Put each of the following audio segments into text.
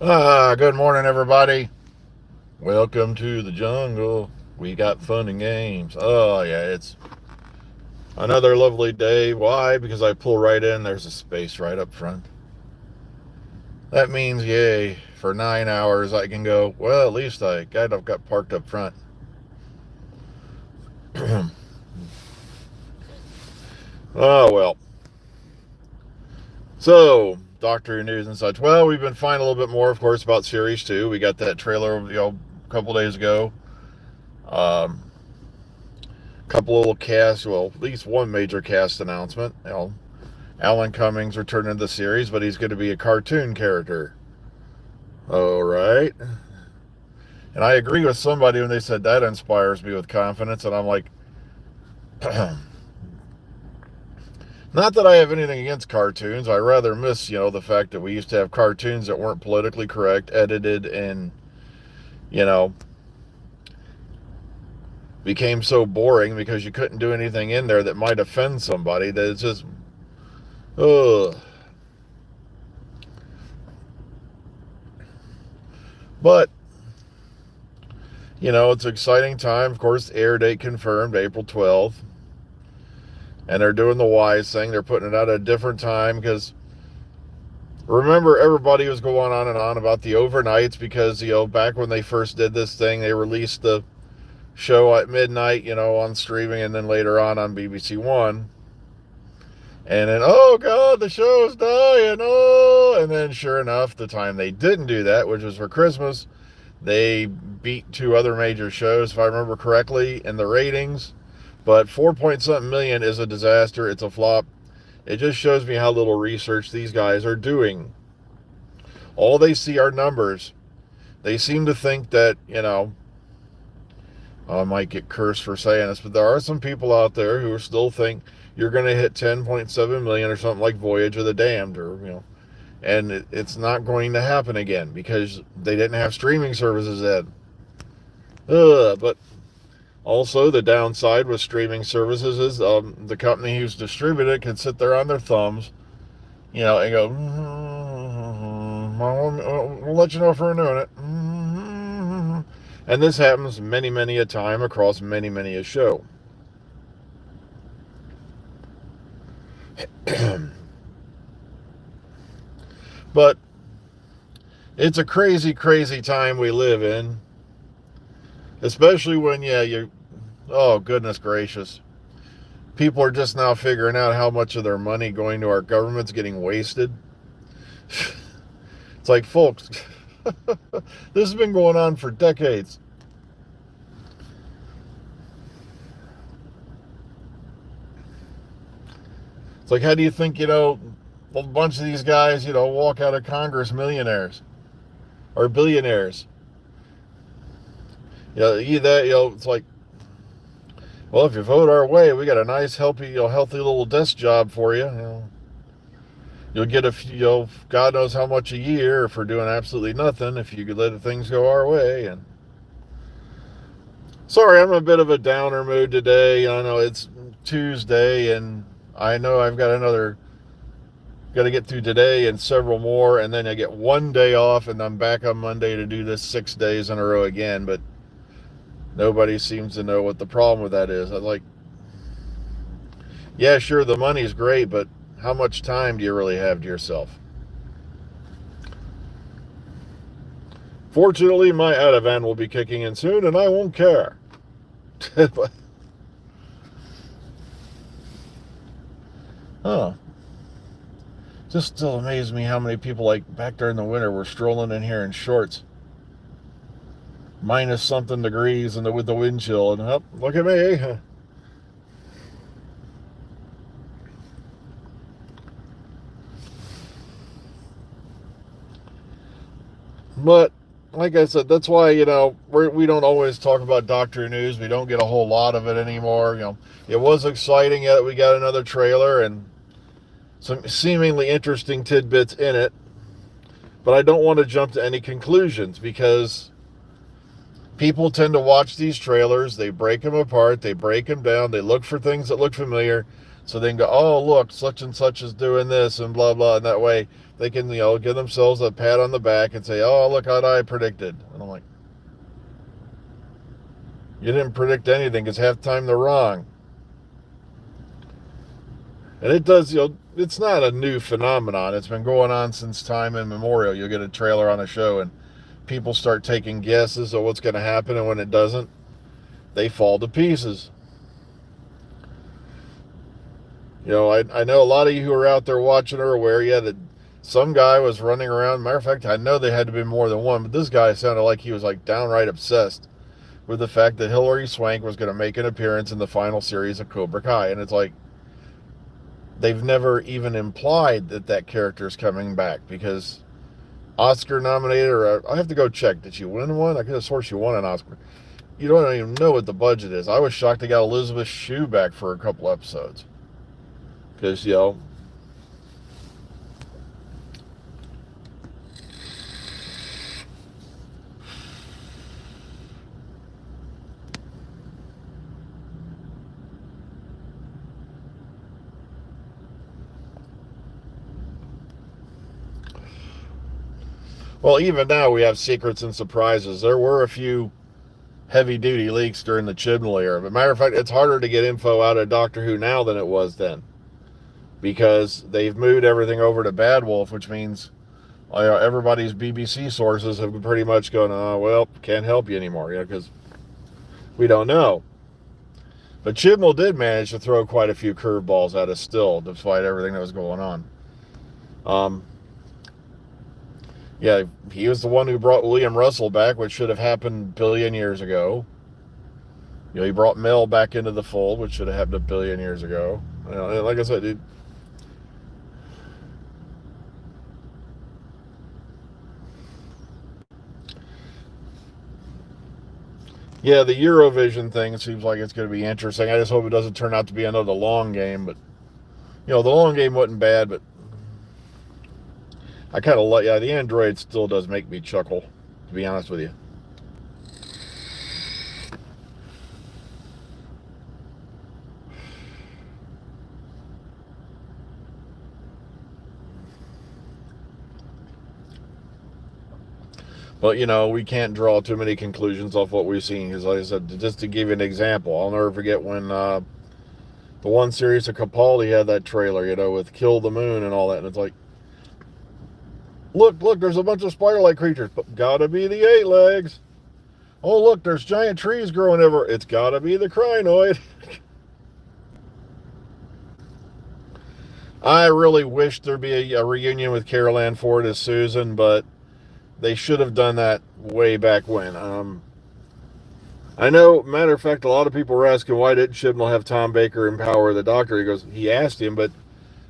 Good morning, everybody. Welcome to the jungle. We got fun and games. Oh, yeah, it's another lovely day. Why? Because I pull right in, there's a space right up front. That means, yay, for 9 hours I can go, well, at least I've got parked up front. Oh, well. So, Doctor News and such. Well, we've been finding a little bit more, of course, about Series 2. We got that trailer, a couple days ago. Um, Couple little cast, well, at least one major cast announcement. Alan Cummings returned to the series, but he's going to be a cartoon character. All right. And I agree with somebody when they said that inspires me with confidence, and I'm like, not that I have anything against cartoons. I rather miss, the fact that we used to have cartoons that weren't politically correct, edited, and, you know, became so boring because you couldn't do anything in there that might offend somebody that it's just, ugh. But it's an exciting time. Of course, air date confirmed, April 12th. And they're doing the wise thing. They're putting it out at a different time because remember, everybody was going on and on about the overnights because, back when they first did this thing, they released the show at midnight, on streaming, and then later on BBC One. And then, oh God, the show's dying. Oh, and then sure enough, the time they didn't do that, which was for Christmas, they beat two other major shows, if I remember correctly, in the ratings. But 4 point something million is a disaster. It's a flop. It just shows me how little research these guys are doing. All they see are numbers. They seem to think that, I might get cursed for saying this, but there are some people out there who still think you're going to hit 10.7 million or something like Voyage of the Damned, or, and it's not going to happen again because they didn't have streaming services then. But also the downside with streaming services is the company who's distributed it can sit there on their thumbs, and go, we'll let you know if we're doing it. And this happens many, many a time across many, many a show. But it's a crazy, crazy time we live in. Especially when, oh, goodness gracious. People are just now figuring out how much of their money going to our government's getting wasted. It's like, folks, this has been going on for decades. It's like, how do you think, a bunch of these guys, walk out of Congress millionaires or billionaires? It's like, well, if you vote our way, we got a nice, healthy little desk job for you. You'll get God knows how much a year for doing absolutely nothing if you could let things go our way. And sorry, I'm in a bit of a downer mood today. I know it's Tuesday, and I know I've got to get through today and several more, and then I get one day off, and I'm back on Monday to do this 6 days in a row again. But nobody seems to know what the problem with that is. I'm like, yeah, sure, the money's great, but how much time do you really have to yourself? Fortunately, my Ativan will be kicking in soon, and I won't care. But, oh, just still amazes me how many people, like, back during the winter were strolling in here in shorts. Minus something degrees and with the wind chill, and oh, look at me. But like I said, that's why we don't always talk about Doctor News. We don't get a whole lot of it anymore. It was exciting that we got another trailer and some seemingly interesting tidbits in it. But I don't want to jump to any conclusions because people tend to watch these trailers. They break them apart. They break them down. They look for things that look familiar. So they can go, oh, look, such and such is doing this and blah, blah. And that way they can, give themselves a pat on the back and say, oh, look what I predicted. And I'm like, you didn't predict anything because half the time they're wrong. And it does, it's not a new phenomenon. It's been going on since time immemorial. You'll get a trailer on a show and people start taking guesses of what's going to happen, and when it doesn't, they fall to pieces. I know a lot of you who are out there watching are aware, that some guy was running around. Matter of fact, I know they had to be more than one, but this guy sounded like he was like downright obsessed with the fact that Hilary Swank was going to make an appearance in the final series of Cobra Kai. And it's like, they've never even implied that character is coming back, because Oscar nominated, or I have to go check. Did she win one? I could have sworn she won an Oscar. You don't even know what the budget is. I was shocked they got Elizabeth Shue back for a couple episodes. Because, well, even now we have secrets and surprises. There were a few heavy-duty leaks during the Chibnall era. But matter of fact, it's harder to get info out of Doctor Who now than it was then, because they've moved everything over to Bad Wolf, which means everybody's BBC sources have pretty much gone, oh, well, can't help you anymore, because we don't know. But Chibnall did manage to throw quite a few curveballs at us still, despite everything that was going on. Yeah, he was the one who brought William Russell back, which should have happened a billion years ago. He brought Mel back into the fold, which should have happened a billion years ago. Like I said, yeah, the Eurovision thing seems like it's going to be interesting. I just hope it doesn't turn out to be another long game. But, the long game wasn't bad, but I kind of like, the android still does make me chuckle, to be honest with you. But, we can't draw too many conclusions off what we've seen. Because, like I said, just to give you an example, I'll never forget when the one series of Capaldi had that trailer, with Kill the Moon and all that. And it's like, look, there's a bunch of spider-like creatures, but gotta be the 8 legs. Oh, look, there's giant trees growing everywhere. It's gotta be the crinoid. I really wish there'd be a reunion with Carol Ann Ford as Susan, but they should have done that way back when. I know, matter of fact, a lot of people were asking, why didn't Chibnall have Tom Baker empower the Doctor? He asked him, but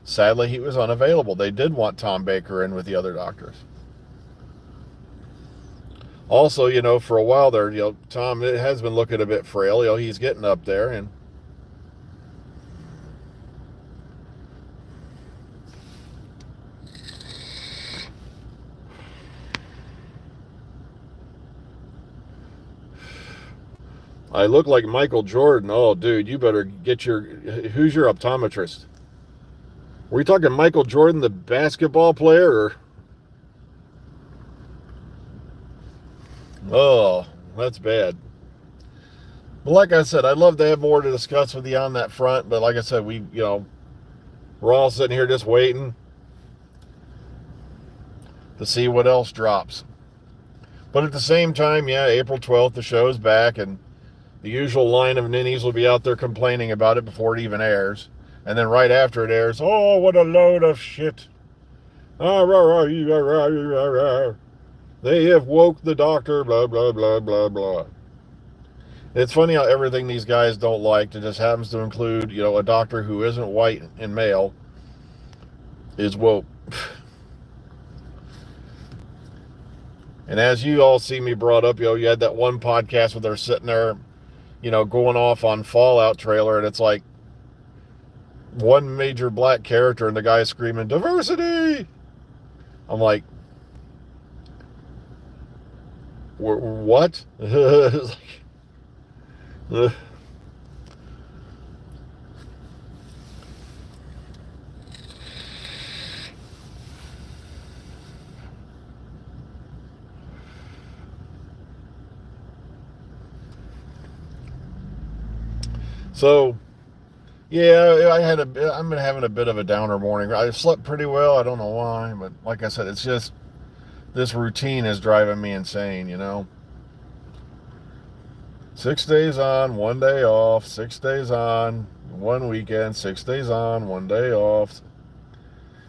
sadly he was unavailable. They did want Tom Baker in with the other doctors. Also, for a while there, Tom has been looking a bit frail. He's getting up there, and I look like Michael Jordan. Oh, dude, you better get who's your optometrist? Were we talking Michael Jordan, the basketball player, or? Oh, that's bad. But like I said, I'd love to have more to discuss with you on that front. But like I said, we're all sitting here just waiting to see what else drops. But at the same time, April 12th, the show's back, and the usual line of ninnies will be out there complaining about it before it even airs. And then right after it airs, oh, what a load of shit. They have woke the Doctor, blah, blah, blah, blah, blah. It's funny how everything these guys don't like that just happens to include, a Doctor who isn't white and male is woke. And as you all see me brought up, you had that one podcast where they're sitting there, going off on Fallout trailer, and it's like one major black character and the guy screaming, diversity! I'm like, what? So yeah, I'm been having a bit of a downer morning. I slept pretty well. I don't know why, but like I said, it's just this routine is driving me insane. 6 days on, 1 day off. 6 days on, one weekend. 6 days on, 1 day off.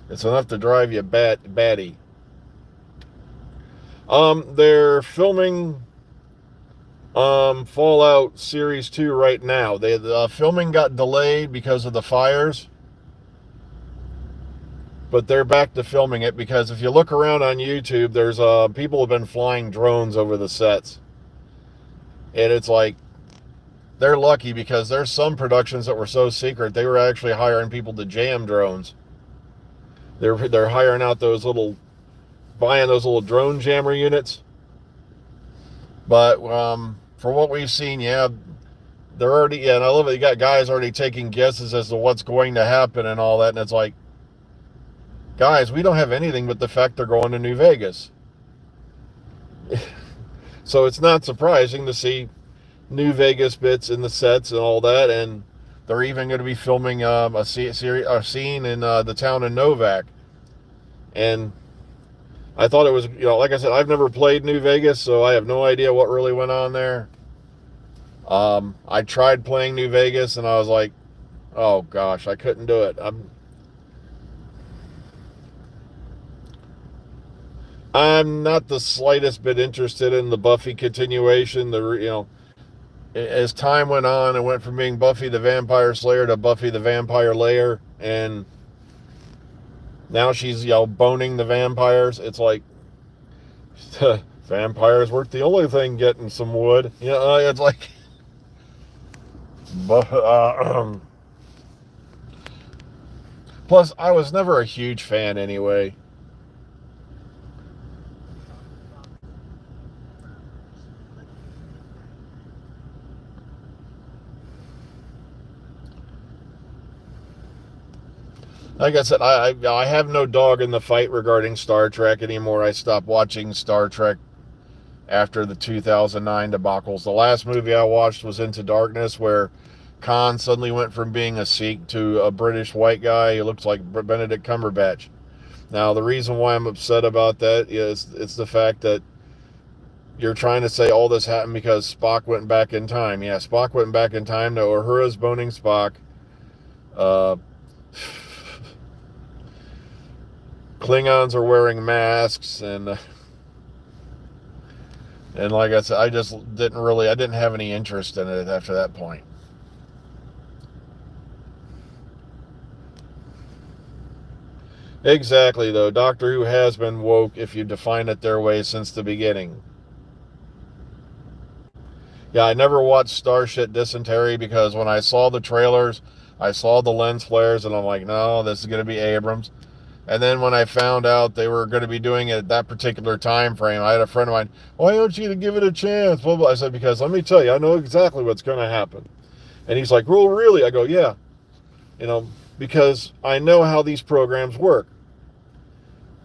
It's enough to drive you batty. They're filming Fallout Series 2 right now. The filming got delayed because of the fires, but they're back to filming it because if you look around on YouTube, there's people have been flying drones over the sets. And it's like they're lucky because there's some productions that were so secret they were actually hiring people to jam drones. They're hiring out buying those little drone jammer units. But from what we've seen, yeah, they're already, yeah, and I love it. You got guys already taking guesses as to what's going to happen and all that, and it's like, guys, we don't have anything but the fact they're going to New Vegas. So it's not surprising to see New Vegas bits in the sets and all that, and they're even going to be filming a scene in the town of Novak. And I thought it was, like I said, I've never played New Vegas, so I have no idea what really went on there. I tried playing New Vegas, and I was like, oh gosh, I couldn't do it. I'm not the slightest bit interested in the Buffy continuation. As time went on, it went from being Buffy the Vampire Slayer to Buffy the Vampire Layer, and now she's boning the vampires. It's like vampires weren't the only thing getting some wood. It's like, plus I was never a huge fan anyway. Like I said, I have no dog in the fight regarding Star Trek anymore. I stopped watching Star Trek after the 2009 debacles. The last movie I watched was Into Darkness, where Khan suddenly went from being a Sikh to a British white guy. He looks like Benedict Cumberbatch. Now, the reason why I'm upset about that is it's the fact that you're trying to say all this happened because Spock went back in time. Yeah, Spock went back in time. No, Uhura's boning Spock. Uh, Klingons are wearing masks, and like I said, I didn't have any interest in it after that point. Exactly, though. Doctor Who has been woke if you define it their way since the beginning. Yeah, I never watched Starship Dysentery because when I saw the trailers, I saw the lens flares, and I'm like, no, this is going to be Abrams. And then when I found out they were going to be doing it at that particular time frame, I had a friend of mine, why don't you give it a chance? Blah, blah. I said, because let me tell you, I know exactly what's going to happen. And he's like, well, really? I go, yeah. Because I know how these programs work.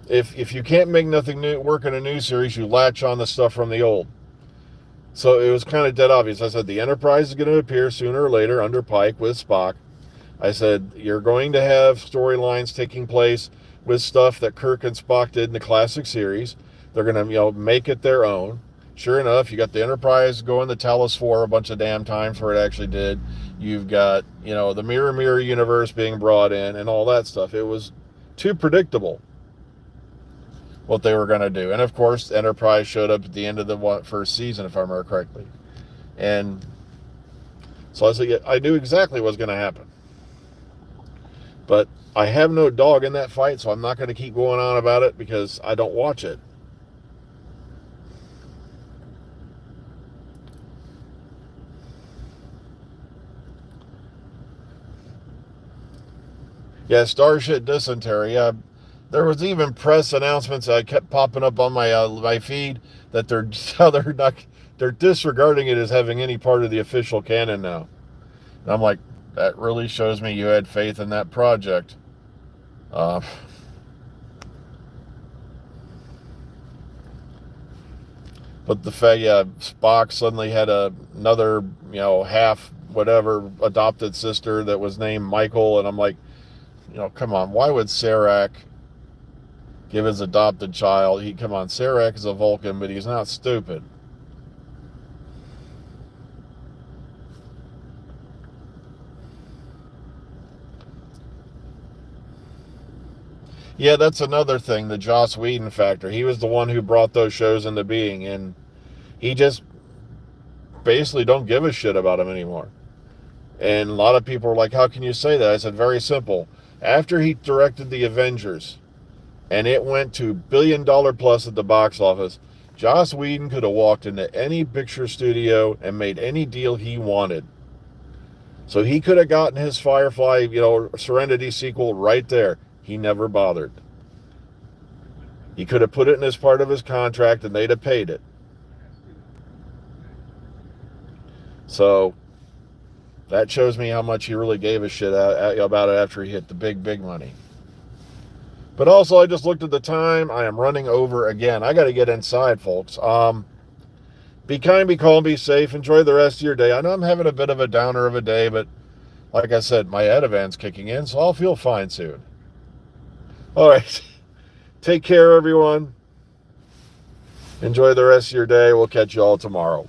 If you can't make nothing new work in a new series, you latch on the stuff from the old. So it was kind of dead obvious. I said, the Enterprise is going to appear sooner or later under Pike with Spock. I said, you're going to have storylines taking place with stuff that Kirk and Spock did in the classic series. They're going to, make it their own. Sure enough, you got the Enterprise going to Talos 4 a bunch of damn times where it actually did. You've got, the Mirror universe being brought in and all that stuff. It was too predictable what they were going to do. And of course, Enterprise showed up at the end of the first season, if I remember correctly. And so I said, I knew exactly what was going to happen. But I have no dog in that fight, so I'm not going to keep going on about it because I don't watch it. Yeah, Starship Dysentery. Yeah, there was even press announcements that kept popping up on my feed that they're disregarding it as having any part of the official canon now. And I'm like, that really shows me you had faith in that project. But the fact, yeah, Spock suddenly had another, half whatever adopted sister that was named Michael, and I'm like, come on, why would Serac give his adopted child? Come on, Serac is a Vulcan, but he's not stupid. Yeah, that's another thing, the Joss Whedon factor. He was the one who brought those shows into being, and he just basically don't give a shit about them anymore. And a lot of people are like, how can you say that? I said, very simple. After he directed The Avengers, and it went to $1 billion plus at the box office, Joss Whedon could have walked into any picture studio and made any deal he wanted. So he could have gotten his Firefly, Serenity sequel right there. He never bothered. He could have put it in as part of his contract and they'd have paid it. So that shows me how much he really gave a shit about it after he hit the big money. But also, I just looked at the time. I am running over again. I got to get inside, folks. Be kind, be calm, be safe. Enjoy the rest of your day. I know I'm having a bit of a downer of a day, but like I said, my Ativan's kicking in, so I'll feel fine soon. All right. Take care, everyone. Enjoy the rest of your day. We'll catch you all tomorrow.